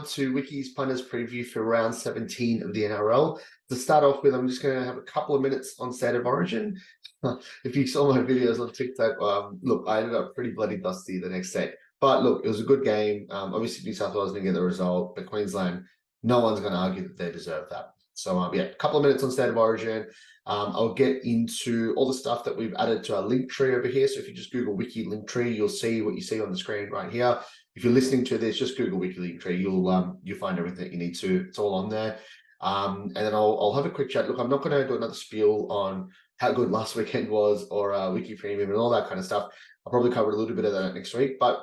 to Wicky's Punters preview for round 17 of the NRL. To start off with, I'm just going to have a couple of minutes on State of Origin. If you saw my videos on TikTok, look, I ended up pretty bloody dusty the next day. But look, it was a good game. Obviously, New South Wales didn't get the result, but Queensland, no one's going to argue that they deserve that. So, yeah, a couple of minutes on State of Origin. I'll get into all the stuff that we've added to our Linktree over here. So if you just Google Wiki Linktree, you'll see what you see on the screen right here. If you're listening to this, just Google Wiki Linktree. You'll find everything that you need to. It's all on there. And then I'll have a quick chat. Look, I'm not going to do another spiel on how good last weekend was or Wicky Premium and all that kind of stuff. I'll probably cover a little bit of that next week, but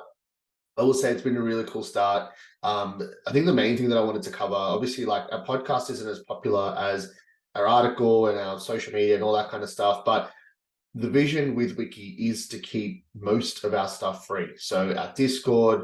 I will say it's been a really cool start. I think the main thing that I wanted to cover, obviously, like our podcast isn't as popular as our article and our social media and all that kind of stuff, but the vision with Wiki is to keep most of our stuff free. So our Discord,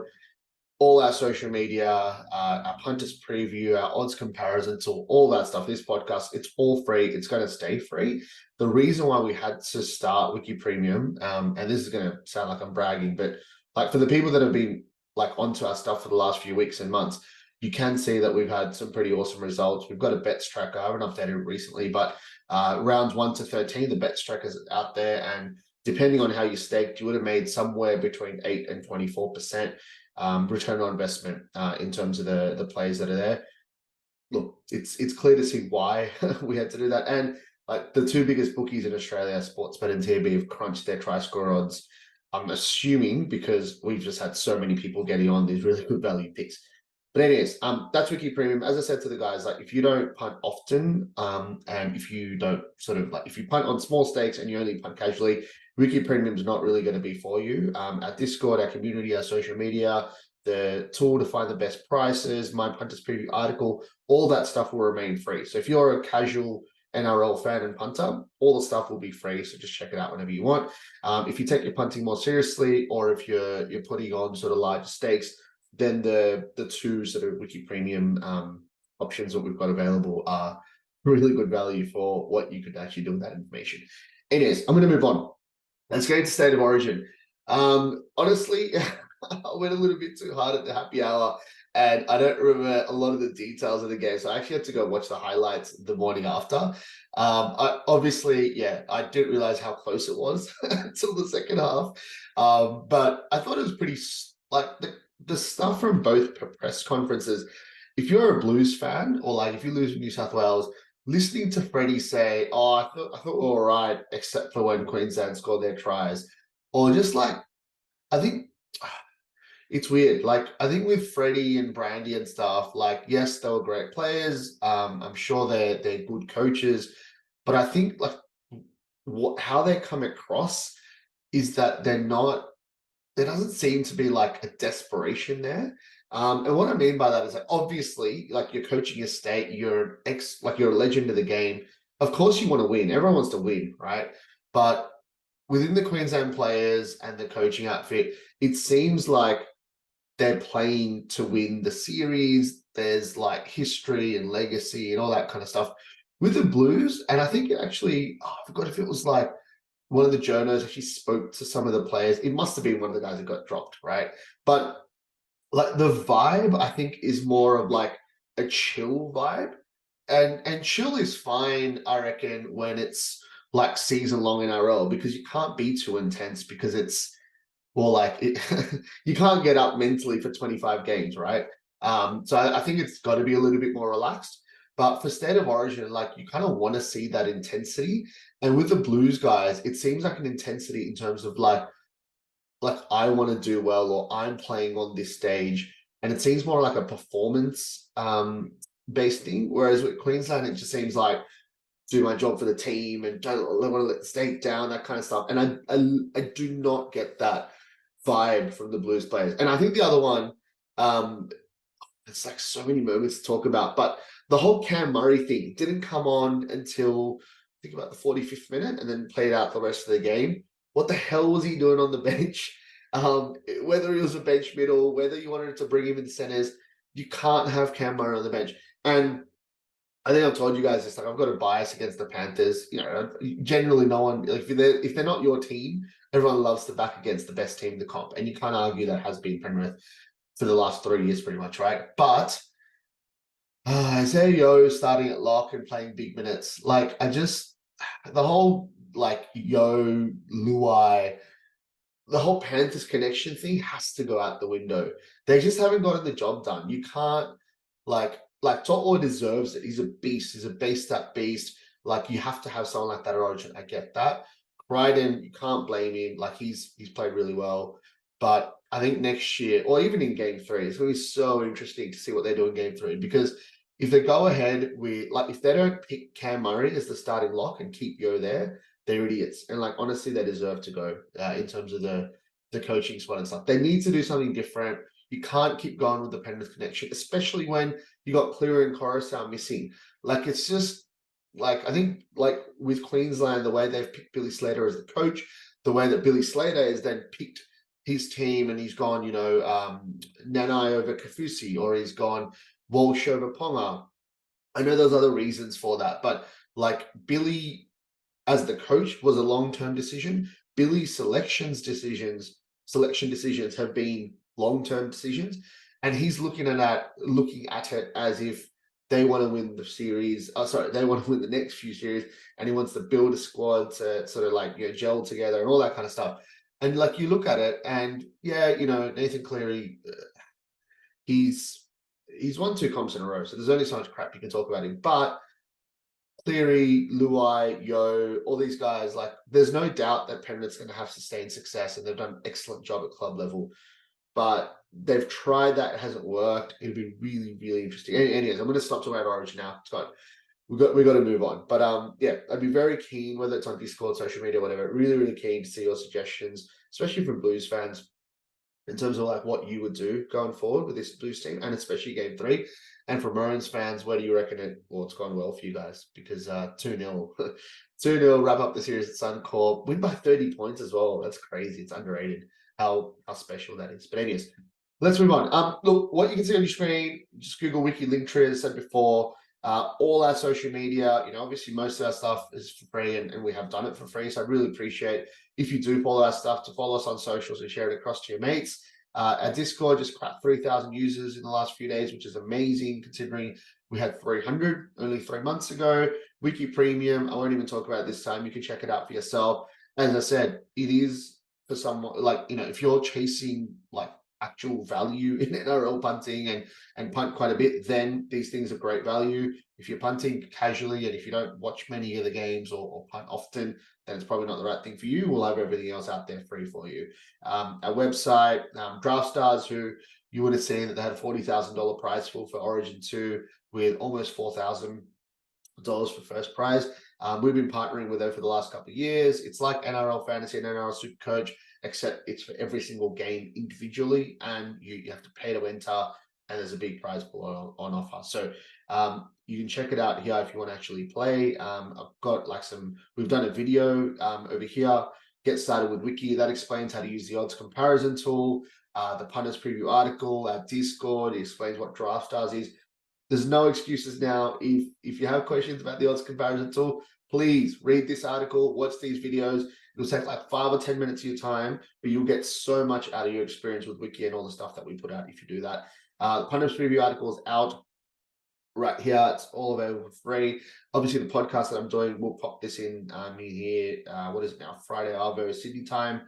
all our social media, our punters preview, our odds comparison tool, all that stuff, this podcast, it's all free. It's going to stay free. The reason why we had to start Wicky Premium, and this is going to sound like I'm bragging, but like for the people that have been like onto our stuff for the last few weeks and months, you can see that we've had some pretty awesome results. We've got a bets tracker. I haven't updated it recently, but rounds 1 to 13, the bets tracker's out there. And depending on how you staked, you would have made somewhere between 8 and 24% return on investment in terms of the plays that are there. Look, it's clear to see why we had to do that. And like the two biggest bookies in Australia, Sportsbet and TAB, have crunched their try score odds. I'm assuming because we've just had so many people getting on these really good value picks. But anyways, that's Wiki Premium. As I said to the guys, like if you don't punt often, and if you don't sort of like, if you punt on small stakes and you only punt casually, Wiki Premium is not really going to be for you. Our Discord, our community, our social media, the tool to find the best prices, my punters preview article, all that stuff will remain free. So if you're a casual NRL fan and punter, all the stuff will be free. So just check it out whenever you want. If you take your punting more seriously, or if you're putting on sort of larger stakes, then the two sort of Wiki Premium options that we've got available are really good value for what you could actually do with that information. Anyways, I'm going to move on. Let's go to State of Origin. Honestly, I went a little bit too hard at the happy hour, and I don't remember a lot of the details of the game. So I actually had to go watch the highlights the morning after. I didn't realize how close it was until the second half. But I thought it was pretty, like the stuff from both press conferences. If you're a Blues fan, or like if you lose New South Wales, listening to Freddie say, "Oh, I thought we were all right, except for when Queensland scored their tries," or just like, I think it's weird. Like I think with Freddie and Brandy and stuff, like yes, they were great players. I'm sure they're good coaches, but I think like how they come across is that they're not. There doesn't seem to be like a desperation there. And what I mean by that is like, obviously, like you're coaching a state, you're a legend of the game. Of course you want to win. Everyone wants to win, right? But within the Queensland players and the coaching outfit, it seems like they're playing to win the series. There's like history and legacy and all that kind of stuff. With the Blues, and I think actually, I forgot if it was like one of the journos actually spoke to some of the players. It must have been one of the guys that got dropped, right? But like the vibe, I think, is more of like a chill vibe. And chill is fine, I reckon, when it's like season-long NRL, because you can't be too intense because it's, well, like you can't get up mentally for 25 games, right? So I think it's got to be a little bit more relaxed. But for State of Origin, like you kind of want to see that intensity. And with the Blues guys, it seems like an intensity in terms of like I want to do well, or I'm playing on this stage. And it seems more like a performance based thing. Whereas with Queensland, it just seems like do my job for the team and don't want to let the state down, that kind of stuff. And I do not get that vibe from the Blues players. And I think the other one, it's like so many moments to talk about, but the whole Cam Murray thing didn't come on until I think about the 45th minute, and then played out the rest of the game. What the hell was he doing on the bench? Whether he was a bench middle, whether you wanted to bring him in centers, you can't have Cam Murray on the bench. And I think I've told you guys this, like I've got a bias against the Panthers. You know, generally no one, like if they're not your team, everyone loves to back against the best team in the comp. And you can't argue that has been Penrith for the last 3 years pretty much, right? But Isaiah Yo starting at lock and playing big minutes. Like, the whole like Yo, Luai, the whole Panthers connection thing has to go out the window. They just haven't gotten the job done. You can't like To'o deserves it. He's a beast. He's a based up beast. Like, you have to have someone like that at Origin. I get that. Crichton, you can't blame him. Like, he's played really well. But I think next year, or even in game 3, it's going to be so interesting to see what they do in game 3. Because if they go ahead with, like, if they don't pick Cam Murray as the starting lock and keep Yo there, they're idiots. And like, honestly, they deserve to go in terms of the coaching spot and stuff. They need to do something different. You can't keep going with the Penrith connection, especially when you got Cleary and Coruscant missing. Like, it's just like, I think like with Queensland, the way they've picked Billy Slater as the coach, the way that Billy Slater has then picked his team and he's gone, Nanai over Kafusi, or he's gone Walsh over Ponga. I know there's other reasons for that, but like, Billy as the coach was a long-term decision. Billy's selection decisions have been long-term decisions, and he's looking at it as if they want to win the series. They want to win the next few series, and he wants to build a squad to sort of like gel together and all that kind of stuff. And like, you look at it, and Nathan Cleary, he's won 2 comps in a row, so there's only so much crap you can talk about him, but Cleary, Luai, Yo, all these guys, like, there's no doubt that Penrith's going to have sustained success, and they've done an excellent job at club level. But they've tried that, it hasn't worked. It'll be really, really interesting. Anyways, I'm going to stop talking about Origin now. We got to move on. But yeah, I'd be very keen, whether it's on Discord, social media, whatever. Really, really keen to see your suggestions, especially from Blues fans, in terms of like what you would do going forward with this Blues team, and especially game 3. And for Maroons fans, where do you reckon it's gone well for you guys? Because 2-0, 2-0, wrap up the series at Suncorp, win by 30 points as well. That's crazy. It's underrated how special that is. But anyways, let's move on. Look, what you can see on your screen, just Google Wiki Linktree, as I said before. All our social media, obviously most of our stuff is for free, and we have done it for free. So I really appreciate if you do follow our stuff, to follow us on socials and share it across to your mates. Our Discord just cracked 3,000 users in the last few days, which is amazing considering we had 300 only 3 months ago. Wicky Premium, I won't even talk about it this time. You can check it out for yourself. As I said, it is for someone like, if you're chasing like actual value in NRL punting and punt quite a bit, then these things are great value. If you're punting casually and if you don't watch many of the games or punt often, then it's probably not the right thing for you. We'll have everything else out there free for you. Our website, Draft Stars, who you would have seen that they had a $40,000 prize pool for Origin 2 with almost $4,000 for first prize. We've been partnering with them for the last couple of years. It's like NRL Fantasy and NRL Supercoach, except it's for every single game individually, and you have to pay to enter, and there's a big prize pool on offer. So you can check it out here if you want to actually play. I've got like we've done a video over here, Get Started with Wiki, that explains how to use the odds comparison tool, the punters preview article, our Discord, it explains what Draft Stars is. There's no excuses now. If you have questions about the odds comparison tool, please read this article, watch these videos. It'll take like 5 or 10 minutes of your time, but you'll get so much out of your experience with Wiki and all the stuff that we put out if you do that. The Punters Preview article is out right here. It's all available for free. Obviously, the podcast that I'm doing, we'll pop this in here. What is it now? Friday, Arvo, Sydney time.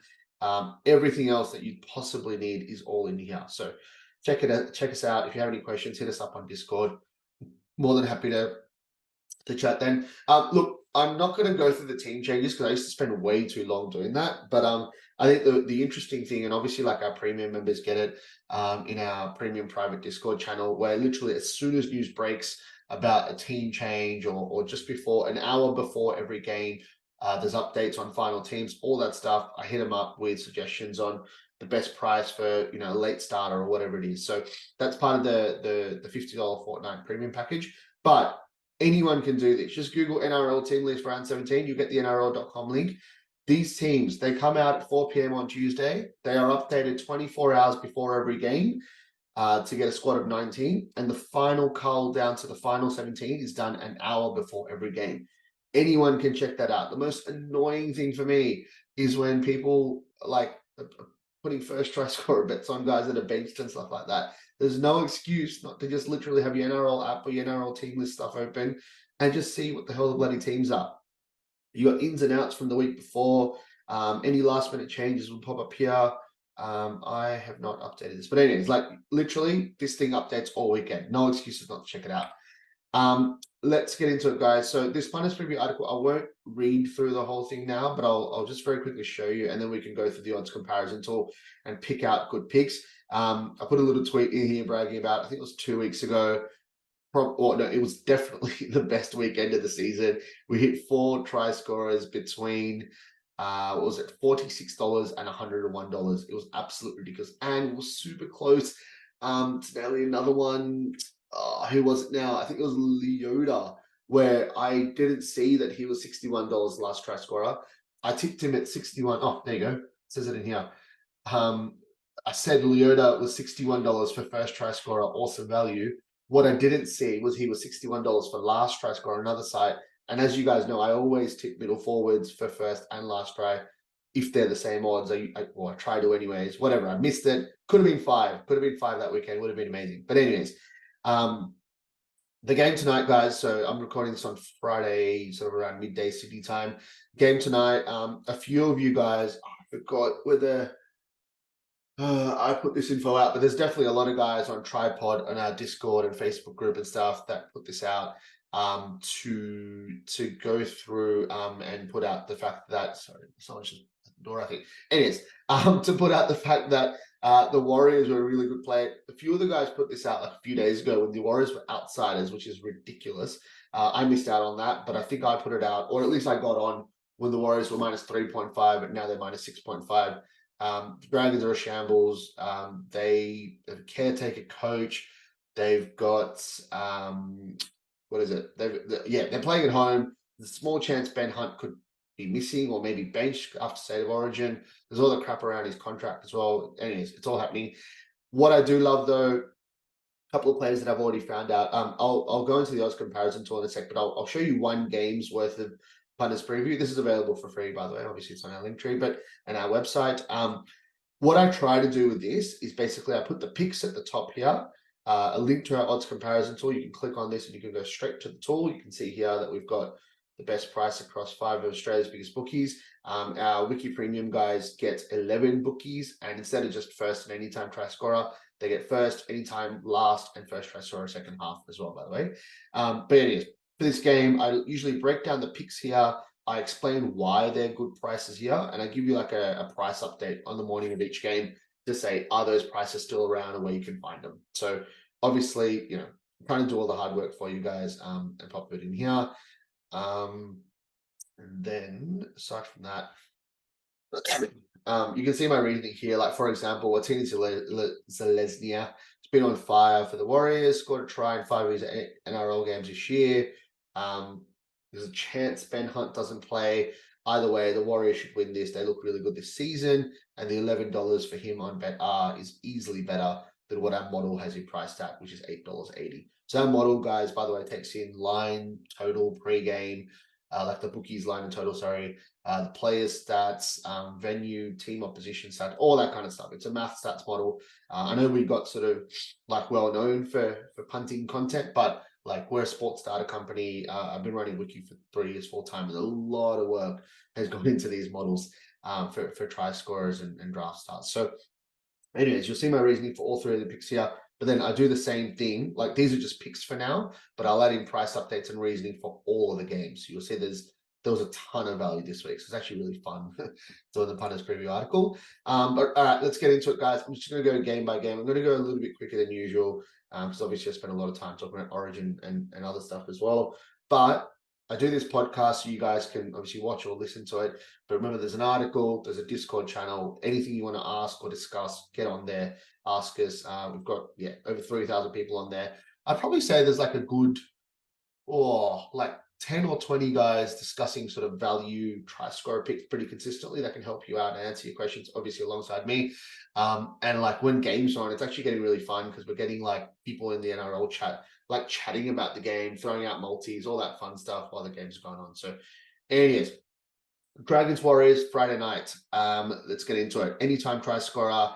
Everything else that you possibly need is all in here. So check us out. If you have any questions, hit us up on Discord. More than happy to chat then. Look, I'm not going to go through the team changes because I used to spend way too long doing that. But I think the interesting thing, and obviously like our premium members get it in our premium private Discord channel, where literally as soon as news breaks about a team change or just before, an hour before every game, there's updates on final teams, all that stuff. I hit them up with suggestions on the best price for a late starter or whatever it is. So that's part of the $50 fortnight premium package. But anyone can do this. Just Google NRL team list round 17. You get the NRL.com link. These teams, they come out at 4 p.m. on Tuesday. They are updated 24 hours before every game to get a squad of 19. And the final cull down to the final 17 is done an hour before every game. Anyone can check that out. The most annoying thing for me is when people like putting first try scorer bets on guys that are benched and stuff like that. There's no excuse not to just literally have your NRL app or your NRL team list stuff open and just see what the hell the bloody teams are. You got ins and outs from the week before. Any last minute changes will pop up here. I have not updated this, but anyways, like literally this thing updates all weekend. No excuses not to check it out. Let's get into it, guys. So this Punters Preview article, I won't read through the whole thing now, but I'll just very quickly show you, and then we can go through the odds comparison tool and pick out good picks. I put a little tweet in here bragging about, I think it was 2 weeks ago, no, it was definitely the best weekend of the season. We hit 4 try scorers between what was it, $46 and $101. It was absolutely ridiculous, and it was super close. It's nearly another one. Who was it now? I think it was Leota, where I didn't see that he was $61 last try scorer. I tipped him at 61. Oh, there you go. It says it in here. I said Leota was $61 for first try scorer, awesome value. What I didn't see was he was $61 for last try scorer, another site. And as you guys know, I always tip middle forwards for first and last try if they're the same odds. I try to anyways. Whatever, I missed it. Could have been 5. Could have been 5 that weekend. Would have been amazing. But anyways, the game tonight, guys. So I'm recording this on Friday, sort of around midday Sydney time. Game tonight. A few of you guys, I forgot whether I put this info out, but there's definitely a lot of guys on Tripod on our Discord and Facebook group and stuff that put this out to go through and put out the fact that, sorry, someone just at the door, I think. Anyways, to put out the fact that the Warriors were a really good play. A few of the guys put this out like a few days ago when the Warriors were outsiders, which is ridiculous. I missed out on that, but I think I put it out, or at least I got on when the Warriors were minus 3.5, but now they're minus 6.5. The Dragons are a shambles. They have a caretaker coach. They've got what is it? They're playing at home. There's a small chance Ben Hunt could be missing or maybe benched after State of Origin. There's all the crap around his contract as well. Anyways, it's all happening. What I do love though, a couple of players that I've already found out. I'll go into the odds comparison tool in a sec, but I'll show you one game's worth of Punters Preview. This is available for free, by the way. Obviously, it's on our Linktree, but and our website. What I try to do with this is basically I put the picks at the top here, a link to our odds comparison tool. You can click on this and you can go straight to the tool. You can see here that we've got the best price across 5 of Australia's biggest bookies. Our Wicky Premium guys get 11 bookies, and instead of just first and anytime try scorer, they get first, anytime, last, and first try scorer second half as well, by the way. But anyways, for this game, I usually break down the picks here. I explain why they're good prices here, and I give you like a price update on the morning of each game to say, are those prices still around and where you can find them? So obviously, you know, I'm trying to do all the hard work for you guys and pop it in here. And then aside from that, you can see my reasoning here. Like for example, Watini Zeleznia has been on fire for the Warriors, scored a try in 5 of his NRL games this year. There's a chance Ben Hunt doesn't play. Either way, the Warriors should win this. They look really good this season, and the $11 for him on BetR is easily better than what our model has him priced at, which is $8.80. So our model, guys, by the way, takes in line, total, pre-game, like the bookies line and total, sorry, the players' stats, venue, team opposition stats, all that kind of stuff. It's a math stats model. I know we got sort of like well known for punting content, but like we're a sports data company. I've been running Wiki for 3 years full time, and a lot of work has gone into these models for try scorers and draft starts. So anyways, you'll see my reasoning for all 3 of the picks here. But then I do the same thing. Like these are just picks for now, but I'll add in price updates and reasoning for all of the games. So you'll see there was a ton of value this week. So it's actually really fun doing the Punters Preview article. But all right, let's get into it, guys. I'm just going to go game by game. I'm going to go a little bit quicker than usual because obviously I spent a lot of time talking about Origin and other stuff as well. But I do this podcast so you guys can obviously watch or listen to it. But remember, there's an article, there's a Discord channel. Anything you want to ask or discuss, get on there, ask us. We've got over 3,000 people on there. I'd probably say there's like a good, like 10 or 20 guys discussing sort of value try scorer picks pretty consistently that can help you out and answer your questions, obviously alongside me. And like when games are on, it's actually getting really fun because we're getting like people in the NRL chat, like chatting about the game, throwing out multis, all that fun stuff while the game's going on. So anyways, Dragons Warriors Friday night. Let's get into it. Anytime try scorer.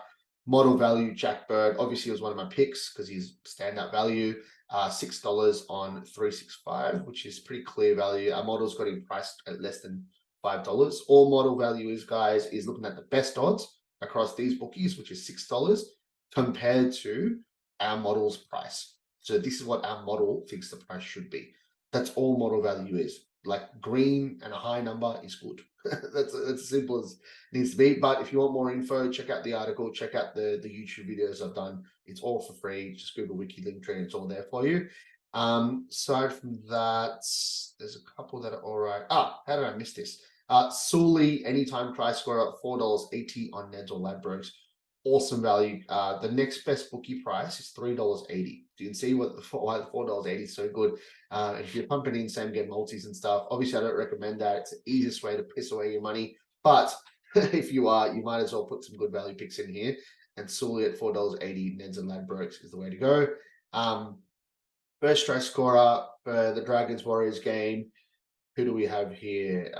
Model value, Jack Bird, obviously was one of my picks because he's standout value. $6 on 365, which is pretty clear value. Our model's got him priced at less than $5. All model value is, guys, is looking at the best odds across these bookies, which is $6 compared to our model's price. So this is what our model thinks the price should be. That's all model value is. Like green and a high number is good. That's as simple as it needs to be. But if you want more info, check out the article, check out the YouTube videos I've done. It's all for free. Just Google Wicky Linktree and it's all there for you. Aside from that, there's a couple that are all right. How did I miss this? Sully, anytime try scorer at $4.80 on Neds or Ladbrokes. Awesome value. The next best bookie price is $3.80. You can see why the $4.80 is so good. If you're pumping in same game multis and stuff, obviously I don't recommend that. It's the easiest way to piss away your money. But if you are, you might as well put some good value picks in here. And Sully at $4.80, Neds and Ladbrokes is the way to go. First try scorer for the Dragons Warriors game. Who do we have here?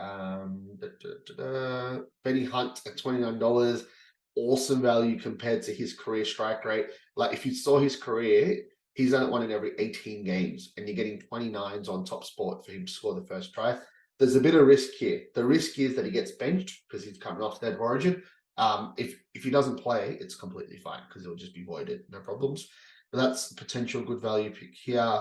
Benny Hunt at $29. Awesome value compared to his career strike rate. Like if you saw his career, he's done it 1 in every 18 games, and you're getting 29s on Top Sport for him to score the first try. There's a bit of risk here. The risk is that he gets benched because he's coming off that origin. If he doesn't play, it's completely fine because it'll just be voided, no problems. But that's a potential good value pick here.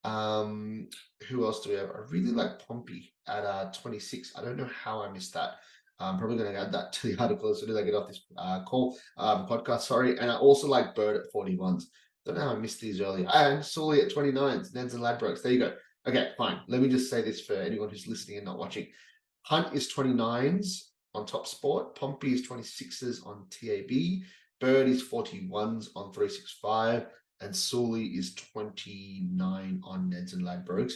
Who else do we have? I really like Pompey at 26. I don't know how I missed that. I'm probably going to add that to the article as soon as I get off this podcast. Sorry, and I also like Bird at 41s. Don't know how I missed these earlier. And Sully at 29s. Neds and Ladbrokes. There you go. Okay, fine. Let me just say this for anyone who's listening and not watching. Hunt is 29s on Top Sport. Pompey is 26s on TAB. Bird is 41s on 365. And Sully is 29 on Neds and Ladbrokes.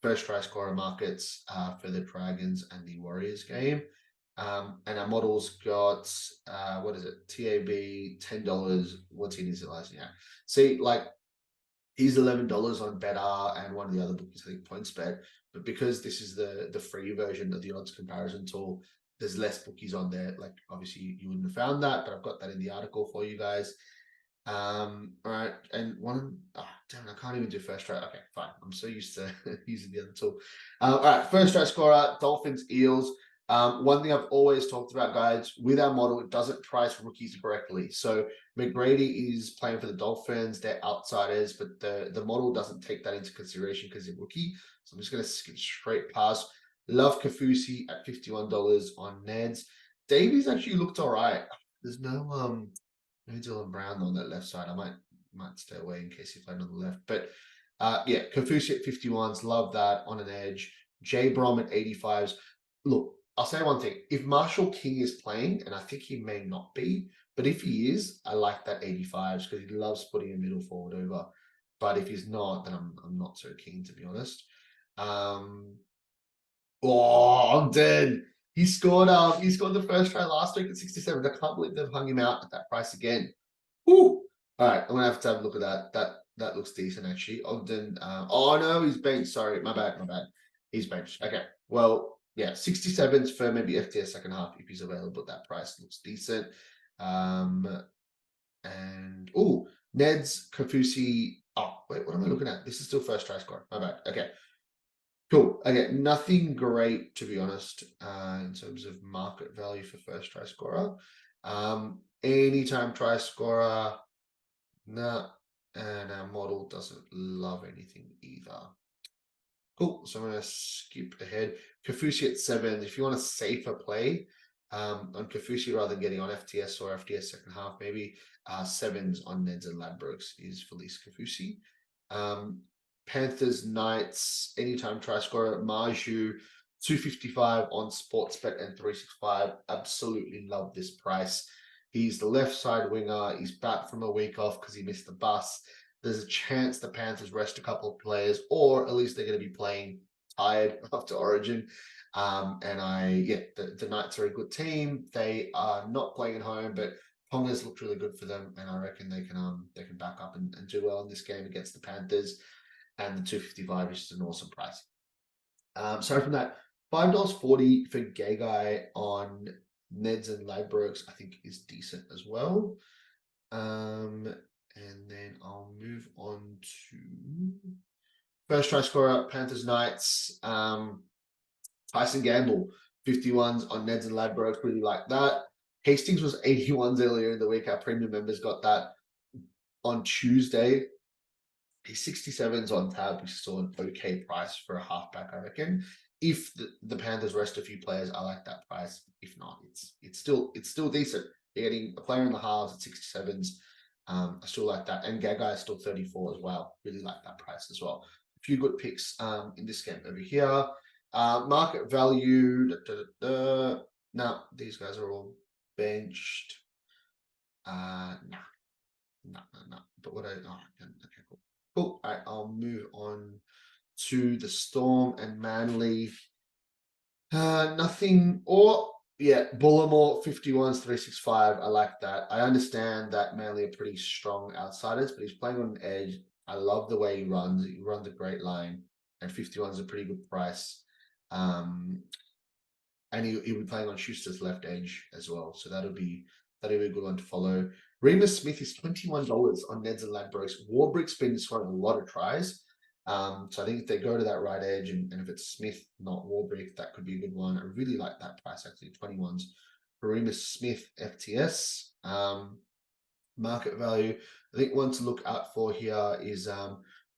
First try scorer markets for the Dragons and the Warriors game. And our model's got, what is it? TAB, $10. What's he initializing? Yeah. See, like, he's $11 on Better and one of the other bookies, I think PointsBet. But because this is the free version of the odds comparison tool, there's less bookies on there. Like, obviously, you wouldn't have found that, but I've got that in the article for you guys. All right, and damn, I can't even do first try. Okay, fine. I'm so used to using the other tool. All right, first try scorer, Dolphins, Eels. One thing I've always talked about, guys, with our model, it doesn't price rookies correctly. So McGrady is playing for the Dolphins, they're outsiders, but the model doesn't take that into consideration because they're rookie. So I'm just going to skip straight past. Love Kafusi at $51 on Neds. Davies actually looked all right. There's no Dylan Brown on that left side. I might stay away in case he played on the left. But yeah, Kafusi at 51s, love that on an edge. J Brom at 85s. Look, I'll say one thing. If Marshall King is playing, and I think he may not be, but if he is, I like that 85s because he loves putting a middle forward over. But if he's not, then I'm not so keen, to be honest. I'm dead. He scored the first try last week at 67. I can't believe they've hung him out at that price again. Woo! All right, I'm gonna have to have a look at that. That looks decent actually. Ogden. Oh no, he's benched. Sorry, my bad. He's benched. Okay. Well, yeah, 67s for maybe FTS second half if he's available at that price. Looks decent. And Ned's Kafusi. Oh, wait, what am I looking at? This is still first try score. My bad. Okay. Cool. Okay, nothing great to be honest in terms of market value for first try scorer. Anytime try scorer, nah, and our model doesn't love anything either. Cool. So I'm going to skip ahead. Kafusi at 7. If you want a safer play on Kafusi rather than getting on FTS or FTS second half, maybe 7s on Neds and Ladbrokes is Felice Kafusi. Panthers, Knights, anytime try scorer, Marju, 255 on Sportsbet and 365. Absolutely love this price. He's the left side winger. He's back from a week off because he missed the bus. There's a chance the Panthers rest a couple of players, or at least they're going to be playing tired after Origin. The Knights are a good team. They are not playing at home, but Ponga's looked really good for them, and I reckon they can back up and do well in this game against the Panthers. And the 255 is just an awesome price. So from that, $5.40 for Gay Guy on Neds and Ladbrokes, I think is decent as well. And then I'll move on to first try scorer, Panthers Knights. Tyson Gamble, 51s on Neds and Ladbrokes, really like that. Hastings was 81s earlier in the week. Our premium members got that on Tuesday. He's 67s on tab, which is still an okay price for a halfback, I reckon. If the Panthers rest a few players, I like that price. If not, it's still decent. You're getting a player in the halves at 67s. I still like that. And Gagai is still 34 as well. Really like that price as well. A few good picks in this game over here. Market value. No, these guys are all benched. No. But what okay, cool. Cool. All right, I'll move on to the Storm and Manly. Nothing. Or yeah, Bullimore 51s 365. I like that. I understand that Manly are pretty strong outsiders, but he's playing on an edge. I love the way he runs. He runs a great line, and 51 is a pretty good price. And he'll be playing on Schuster's left edge as well. So that'll be a good one to follow. Remus Smith is $21 on Neds and Ladbrokes. Warbrick's been scoring a lot of tries. So I think if they go to that right edge, and if it's Smith, not Warbrick, that could be a good one. I really like that price, actually, 21s. Remus Smith, FTS. Market value, I think one to look out for here is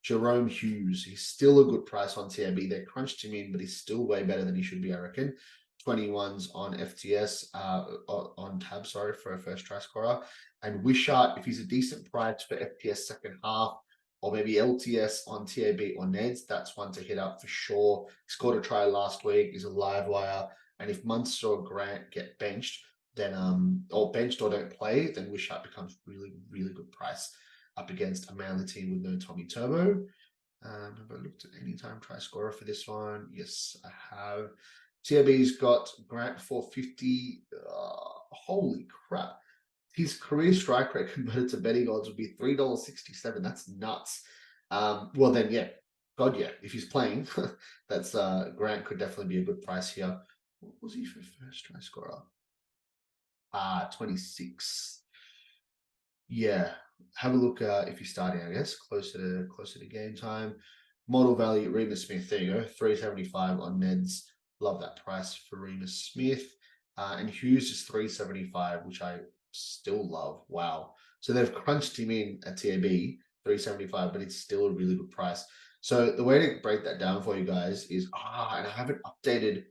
Jerome Hughes. He's still a good price on TAB. They crunched him in, but he's still way better than he should be, I reckon. 21s on FTS, on tab, sorry, for a first try scorer. And Wishart, if he's a decent price for FTS second half, or maybe LTS on TAB or Neds, that's one to hit up for sure. He scored a try last week. He's a live wire. And if Munster or Grant get benched, then or benched or don't play, then Wishart becomes really, really good price up against a Manly team with no Tommy Turbo. Have I looked at any time try scorer for this one? Yes, I have. TAB's got Grant 450. Holy crap. His career strike rate converted to betting odds would be $3.67. That's nuts. Well then, yeah. God, yeah. If he's playing, that's Grant could definitely be a good price here. What was he for first try scorer? 26. Yeah. Have a look if you're starting, I guess, closer to game time. Model value, Remus Smith. There you go. 375 on Neds. Love that price for Remus Smith. And Hughes is 375, which I still love. Wow. So they've crunched him in at TAB, 375, but it's still a really good price. So the way to break that down for you guys is, and I haven't updated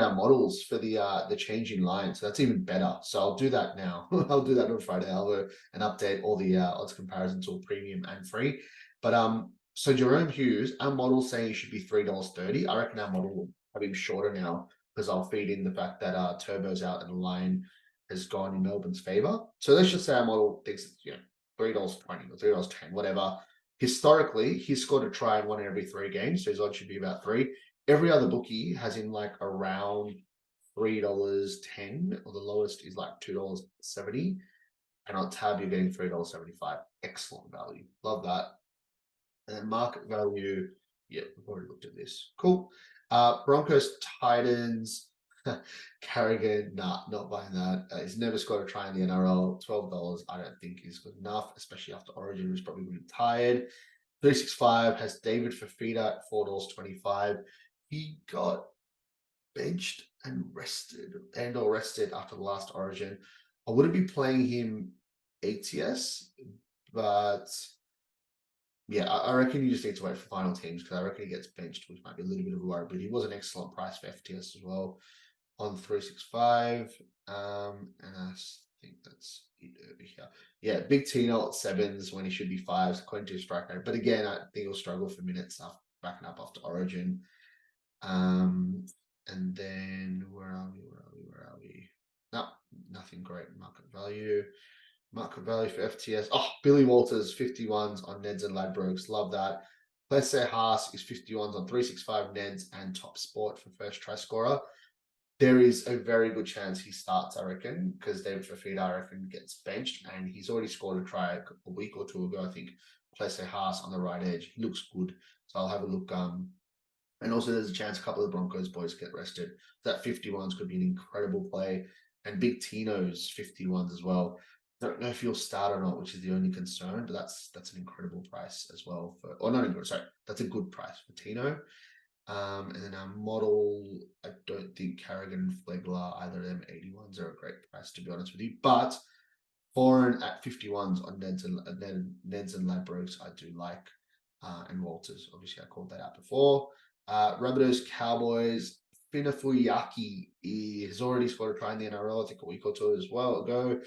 our models for the changing line, so that's even better. So I'll do that now. I'll do that on Friday. I'll go and update all the odds comparisons, all premium and free. But so Jerome Hughes, our model's saying he should be $3.30. I reckon our model will have him shorter now because I'll feed in the fact that Turbo's out and the line has gone in Melbourne's favor. So let's just say our model thinks it's $3.20 or $3.10, whatever. Historically, he's scored a try in 1 in every 3 games, so his odds should be about 3. Every other bookie has him like around $3.10, or the lowest is like $2.70. And on tab, you're getting $3.75. Excellent value. Love that. And then market value, yeah, we've already looked at this. Cool. Broncos, Titans, Carrigan, not buying that. He's never scored a try in the NRL. $12, I don't think is good enough, especially after Origin, who's probably going to be tired. 365 has David Fafita at $4.25. He got benched and rested after the last Origin. I wouldn't be playing him ATS, but yeah, I reckon you just need to wait for final teams because I reckon he gets benched, which might be a little bit of a worry, but he was an excellent price for FTS as well on 365. And I think that's it over here. Yeah, Big Tino at 7s when he should be 5s, according to his strike rate. But again, I think he'll struggle for minutes after backing up after Origin. And then where are we? No, nothing great market value. Market value for FTS. Oh, Billy Walters, 51s on Neds and Ladbrokes. Love that. Plesse Haas is 51s on 365 Neds and Top Sport for first try scorer. There is a very good chance he starts, I reckon, because David Fafita, I reckon, gets benched, and he's already scored a try a week or 2 ago, I think. Plesse Haas on the right edge. He looks good. So I'll have a look. And also there's a chance a couple of the Broncos boys get rested. That 51s could be an incredible play. And Big Tino's 51s as well. Don't know if you'll start or not, which is the only concern, but that's an incredible price as well for, or not incredible, sorry, that's a good price for Tino. And then our model, I don't think Carrigan and Flegler, either of them 81s are a great price, to be honest with you. But foreign at 51s on Neds and Ladbrokes, I do like. And Walters, obviously I called that out before. Rabbitohs, Cowboys, Finafuyaki has already scored a try in the NRL, I think a week or two as well ago.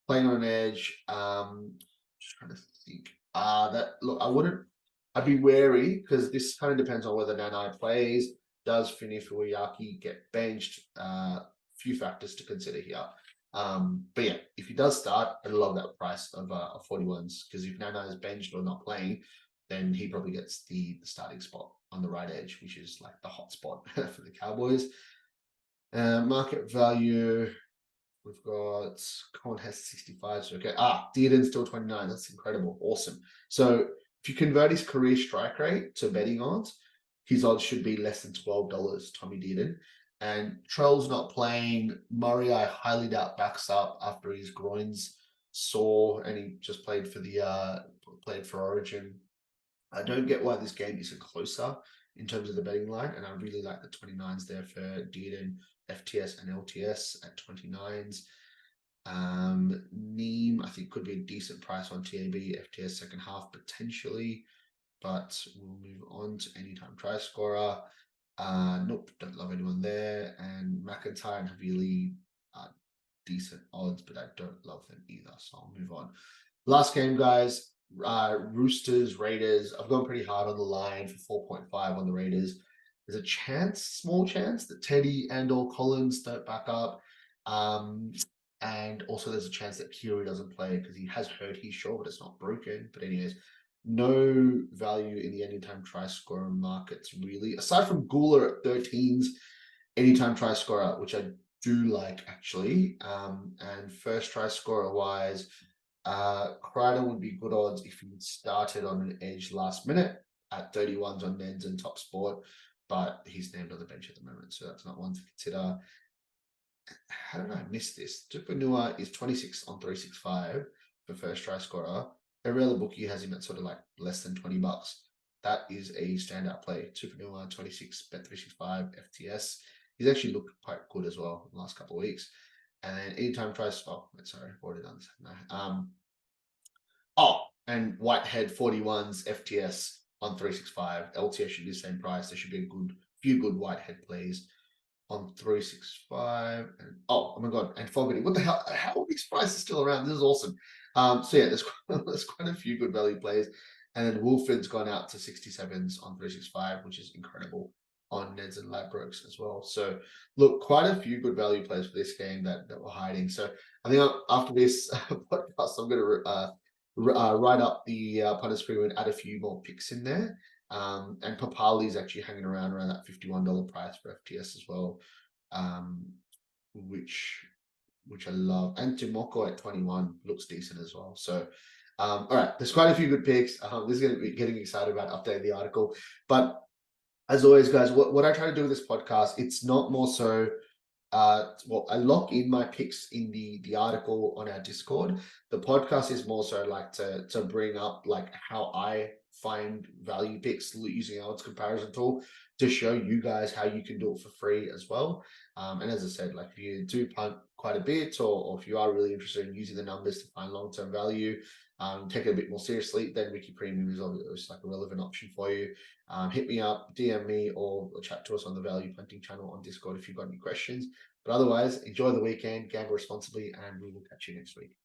Playing on an edge. Just trying to think. I'd be wary because this kind of depends on whether Nanai plays. Does Finafuyaki get benched? Few factors to consider here. But yeah, if he does start, I love that price of 41s, because if Nanai is benched or not playing, then he probably gets the starting spot on the right edge, which is like the hot spot for the Cowboys. Market value, we've got Cohen has 65. So okay, Dearden's still 29. That's incredible, awesome. So if you convert his career strike rate to betting odds, his odds should be less than $12. Tommy Dearden. And Trell's not playing. Murray, I highly doubt backs up after his groins sore, and he just played for Origin. I don't get why this game isn't closer in terms of the betting line, and I really like the 29s there for Dearden, FTS and LTS at 29s. Neem, I think, could be a decent price on TAB, FTS second half potentially, but we'll move on to anytime try scorer. Nope, don't love anyone there. And McIntyre and Havili are decent odds, but I don't love them either, so I'll move on. Last game, guys. Roosters, Raiders. I've gone pretty hard on the line for 4.5 on the Raiders. There's a chance, small chance, that Teddy and or Collins don't back up. And also there's a chance that Kiri doesn't play because he has hurt his shoulder, but it's not broken. But anyways, no value in the anytime try scorer markets really, aside from Gula at 13s, anytime try scorer, which I do like actually. And first try scorer wise, Kreider would be good odds if he started on an edge last minute at 31s on Neds and Top Sport, but he's named on the bench at the moment, so that's not one to consider. How did I miss this? Tupanua is 26 on 365 for first try scorer. Every other bookie has him at sort of like less than $20. That is a standout play. Tupanua 26, bet 365, FTS. He's actually looked quite good as well in the last couple of weeks. And then anytime tries, sorry, I've already done this. And Whitehead 41s, FTS on 365. LTS should be the same price. There should be a few good Whitehead plays on 365. And oh my god, and Fogarty. What the hell? How are these prices still around? This is awesome. So yeah, there's quite a few good value plays. And then Wolford's gone out to 67s on 365, which is incredible on Neds and Ladbrokes as well. So look, quite a few good value plays for this game that we're hiding. So I think after this podcast, I'm going to write up the Punter Premium and add a few more picks in there. And Papali's actually hanging around that $51 price for FTS as well, which I love. And Timoko at 21 looks decent as well. So all right, there's quite a few good picks. This is going to be getting excited about updating the article. But as always, guys, what I try to do with this podcast, it's not more so, I lock in my picks in the article on our Discord. The podcast is more so like to bring up like how I find value picks using our odds comparison tool to show you guys how you can do it for free as well. And as I said, like if you do punt quite a bit, or if you are really interested in using the numbers to find long-term value, take it a bit more seriously, then Wicky Premium is obviously like a relevant option for you. Hit me up, DM me, or chat to us on the Value Punting channel on Discord if you've got any questions. But otherwise, enjoy the weekend, gamble responsibly, and we will catch you next week.